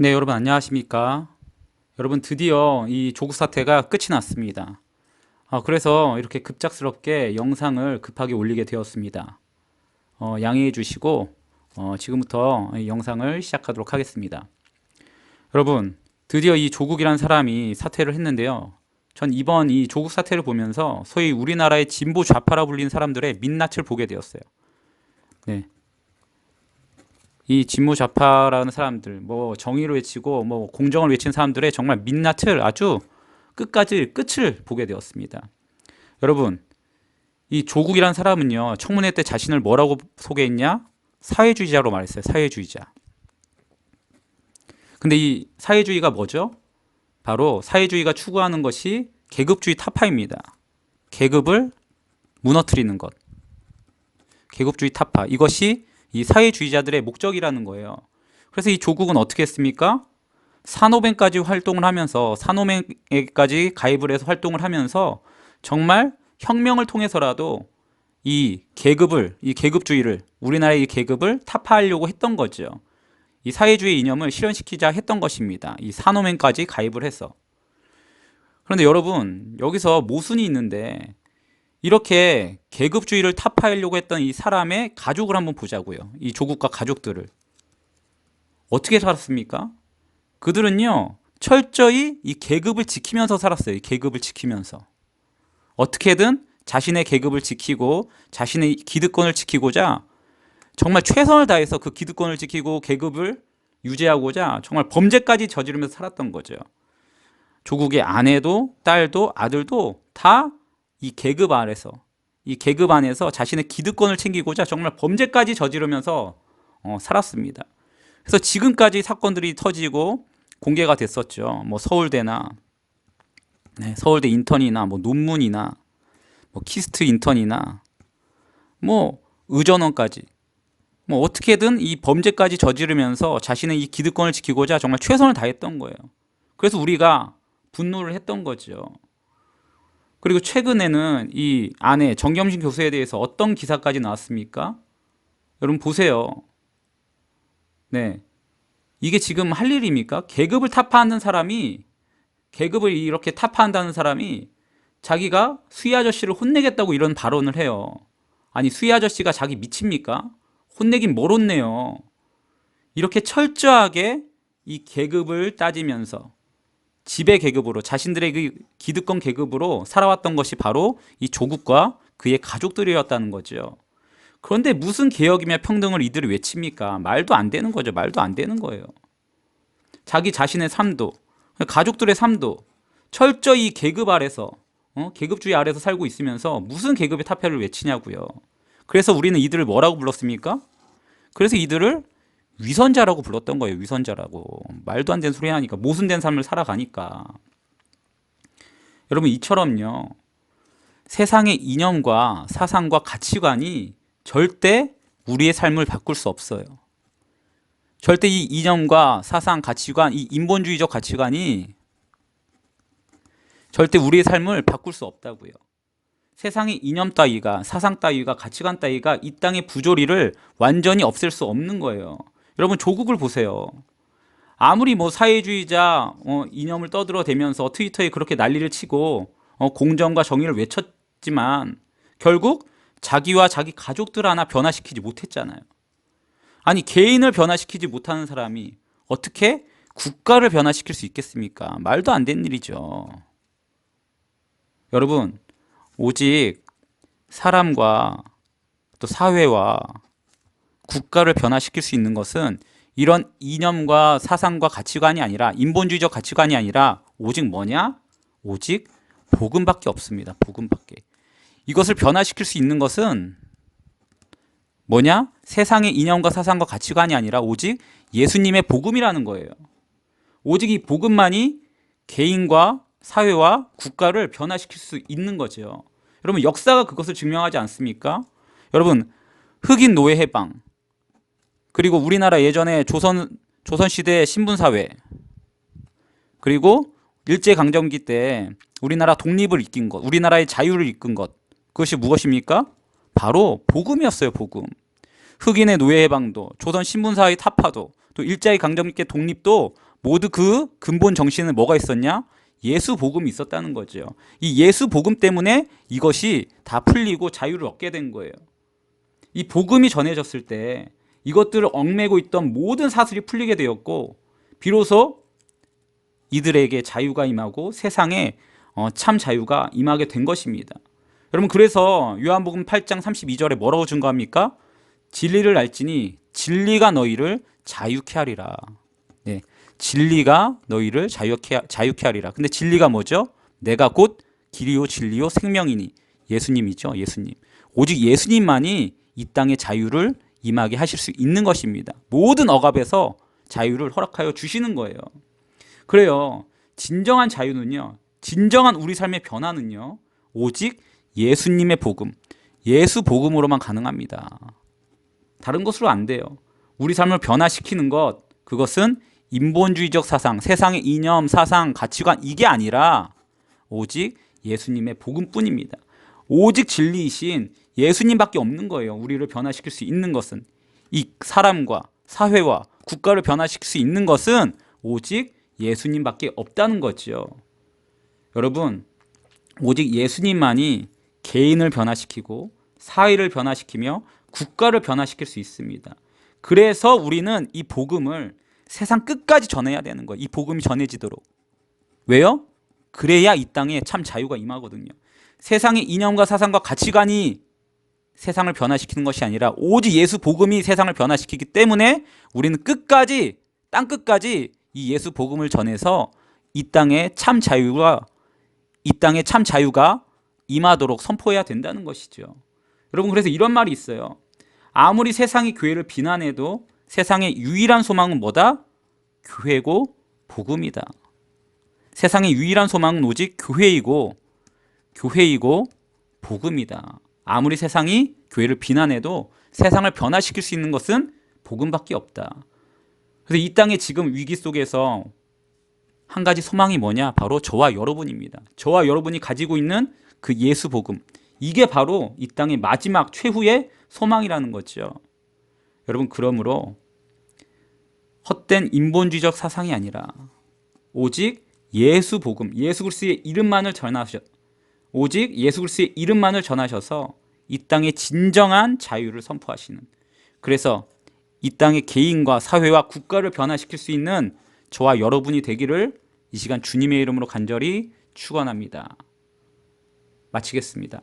네, 여러분 안녕하십니까? 여러분 드디어 이 조국 사태가 끝이 났습니다. 그래서 이렇게 급작스럽게 영상을 급하게 올리게 되었습니다. 양해해 주시고 지금부터 이 영상을 시작하도록 하겠습니다. 여러분, 드디어 이 조국이란 사람이 사퇴를 했는데요. 전 이번 이 조국 사태를 보면서 소위 우리나라의 진보 좌파라 불린 사람들의 민낯을 보게 되었어요. 네, 이 진보 좌파라는 사람들, 뭐 정의를 외치고 뭐 공정을 외친 사람들의 정말 민낯을 아주 끝까지 끝을 보게 되었습니다. 여러분, 이 조국이란 사람은요, 청문회 때 자신을 뭐라고 소개했냐? 사회주의자로 말했어요. 사회주의자. 근데 이 사회주의가 뭐죠? 바로 사회주의가 추구하는 것이 계급주의 타파입니다. 계급을 무너뜨리는 것. 계급주의 타파. 이것이 이 사회주의자들의 목적이라는 거예요. 그래서 이 조국은 어떻게 했습니까? 산호뱅까지 활동을 하면서 산호뱅에까지 가입을 해서 활동을 하면서 정말 혁명을 통해서라도 이 계급주의를 우리나라의 이 계급을 타파하려고 했던 거죠. 이 사회주의 이념을 실현시키자 했던 것입니다. 이 산호맹까지 가입을 해서. 그런데 여러분, 여기서 모순이 있는데 이렇게 계급주의를 타파하려고 했던 이 사람의 가족을 한번 보자고요. 이 조국과 가족들을. 어떻게 살았습니까? 그들은요, 철저히 이 계급을 지키면서 살았어요. 이 계급을 지키면서. 어떻게든 자신의 계급을 지키고 자신의 기득권을 지키고자 정말 최선을 다해서 그 기득권을 지키고 계급을 유지하고자 정말 범죄까지 저지르면서 살았던 거죠. 조국의 아내도 딸도 아들도 다 이 계급 아래서 이 계급 안에서 자신의 기득권을 챙기고자 정말 범죄까지 저지르면서 살았습니다. 그래서 지금까지 사건들이 터지고 공개가 됐었죠. 뭐 서울대나 서울대 인턴이나 뭐 논문이나 뭐 키스트 인턴이나 뭐 의전원까지 뭐 어떻게든 이 범죄까지 저지르면서 자신의 이 기득권을 지키고자 정말 최선을 다했던 거예요. 그래서 우리가 분노를 했던 거죠. 그리고 최근에는 이 아내 정겸신 교수에 대해서 어떤 기사까지 나왔습니까? 여러분 보세요. 네, 이게 지금 할 일입니까? 계급을 이렇게 타파한다는 사람이 자기가 수희 아저씨를 혼내겠다고 이런 발언을 해요. 아니 수희 아저씨가 자기 미칩니까? 혼내긴 뭘 혼내요. 이렇게 철저하게 이 계급을 따지면서 지배 계급으로 자신들의 그 기득권 계급으로 살아왔던 것이 바로 이 조국과 그의 가족들이었다는 거죠. 그런데 무슨 개혁이며 평등을 이들이 외칩니까? 말도 안 되는 거죠. 말도 안 되는 거예요. 자기 자신의 삶도 가족들의 삶도 철저히 계급 아래서 계급주의 아래서 살고 있으면서 무슨 계급의 타파를 외치냐고요. 그래서 우리는 이들을 뭐라고 불렀습니까? 그래서 이들을 위선자라고 불렀던 거예요. 위선자라고. 말도 안 되는 소리 하니까 모순된 삶을 살아가니까. 여러분 이처럼요. 세상의 이념과 사상과 가치관이 절대 우리의 삶을 바꿀 수 없어요. 절대 이 이념과 사상, 가치관, 이 인본주의적 가치관이 절대 우리의 삶을 바꿀 수 없다고요. 세상의 이념 따위가, 사상 따위가, 가치관 따위가 이 땅의 부조리를 완전히 없앨 수 없는 거예요. 여러분 조국을 보세요. 아무리 뭐 사회주의자 이념을 떠들어대면서 트위터에 그렇게 난리를 치고 공정과 정의를 외쳤지만 결국 자기와 자기 가족들 하나 변화시키지 못했잖아요. 아니 개인을 변화시키지 못하는 사람이 어떻게 국가를 변화시킬 수 있겠습니까? 말도 안 되는 일이죠. 여러분 오직 사람과 또 사회와 국가를 변화시킬 수 있는 것은 이런 이념과 사상과 가치관이 아니라 인본주의적 가치관이 아니라 오직 뭐냐? 오직 복음밖에 없습니다. 복음밖에. 이것을 변화시킬 수 있는 것은 뭐냐? 세상의 이념과 사상과 가치관이 아니라 오직 예수님의 복음이라는 거예요. 오직 이 복음만이 개인과 사회와 국가를 변화시킬 수 있는 거죠. 여러분 역사가 그것을 증명하지 않습니까? 여러분 흑인 노예 해방 그리고 우리나라 예전에 조선시대 신분사회 그리고 일제강점기 때 우리나라 독립을 이끈 것 우리나라의 자유를 이끈 것 그것이 무엇입니까? 바로 복음이었어요. 복음. 흑인의 노예 해방도 조선 신분사회 타파도 또 일제강점기 독립도 모두 그 근본 정신은 뭐가 있었냐? 예수 복음이 있었다는 거죠. 이 예수 복음 때문에 이것이 다 풀리고 자유를 얻게 된 거예요. 이 복음이 전해졌을 때 이것들을 얽매고 있던 모든 사슬이 풀리게 되었고, 비로소 이들에게 자유가 임하고 세상에 참 자유가 임하게 된 것입니다. 여러분, 그래서 요한복음 8장 32절에 뭐라고 증거합니까? 진리를 알지니 진리가 너희를 자유케 하리라. 네, 진리가 너희를 자유케 하리라. 근데 진리가 뭐죠? 내가 곧 길이요 진리요 생명이니. 예수님이죠. 예수님. 오직 예수님만이 이 땅의 자유를 임하게 하실 수 있는 것입니다. 모든 억압에서 자유를 허락하여 주시는 거예요. 그래요. 진정한 자유는요, 진정한 우리 삶의 변화는요, 오직 예수님의 복음, 예수 복음으로만 가능합니다. 다른 것으로 안 돼요. 우리 삶을 변화시키는 것, 그것은 인본주의적 사상, 세상의 이념, 사상, 가치관, 이게 아니라 오직 예수님의 복음뿐입니다. 오직 진리이신 예수님밖에 없는 거예요. 우리를 변화시킬 수 있는 것은. 이 사람과 사회와 국가를 변화시킬 수 있는 것은 오직 예수님밖에 없다는 거죠. 여러분, 오직 예수님만이 개인을 변화시키고 사회를 변화시키며 국가를 변화시킬 수 있습니다. 그래서 우리는 이 복음을 세상 끝까지 전해야 되는 거예요. 이 복음이 전해지도록. 왜요? 그래야 이 땅에 참 자유가 임하거든요. 세상의 이념과 사상과 가치관이 세상을 변화시키는 것이 아니라 오직 예수 복음이 세상을 변화시키기 때문에 우리는 끝까지, 땅 끝까지 이 예수 복음을 전해서 이 땅에 참 자유가 임하도록 선포해야 된다는 것이죠. 여러분, 그래서 이런 말이 있어요. 아무리 세상이 교회를 비난해도 세상의 유일한 소망은 뭐다? 교회고 복음이다. 세상의 유일한 소망은 오직 교회이고 복음이다. 아무리 세상이 교회를 비난해도 세상을 변화시킬 수 있는 것은 복음밖에 없다. 그래서 이 땅의 지금 위기 속에서 한 가지 소망이 뭐냐? 바로 저와 여러분입니다. 저와 여러분이 가지고 있는 그 예수 복음, 이게 바로 이 땅의 마지막 최후의 소망이라는 거죠. 여러분, 그러므로 헛된 인본주의적 사상이 아니라 오직 예수 복음, 예수 그리스도의 이름만을 전하셔서 이 땅의 진정한 자유를 선포하시는, 그래서 이 땅의 개인과 사회와 국가를 변화시킬 수 있는 저와 여러분이 되기를 이 시간 주님의 이름으로 간절히 축원합니다. 마치겠습니다.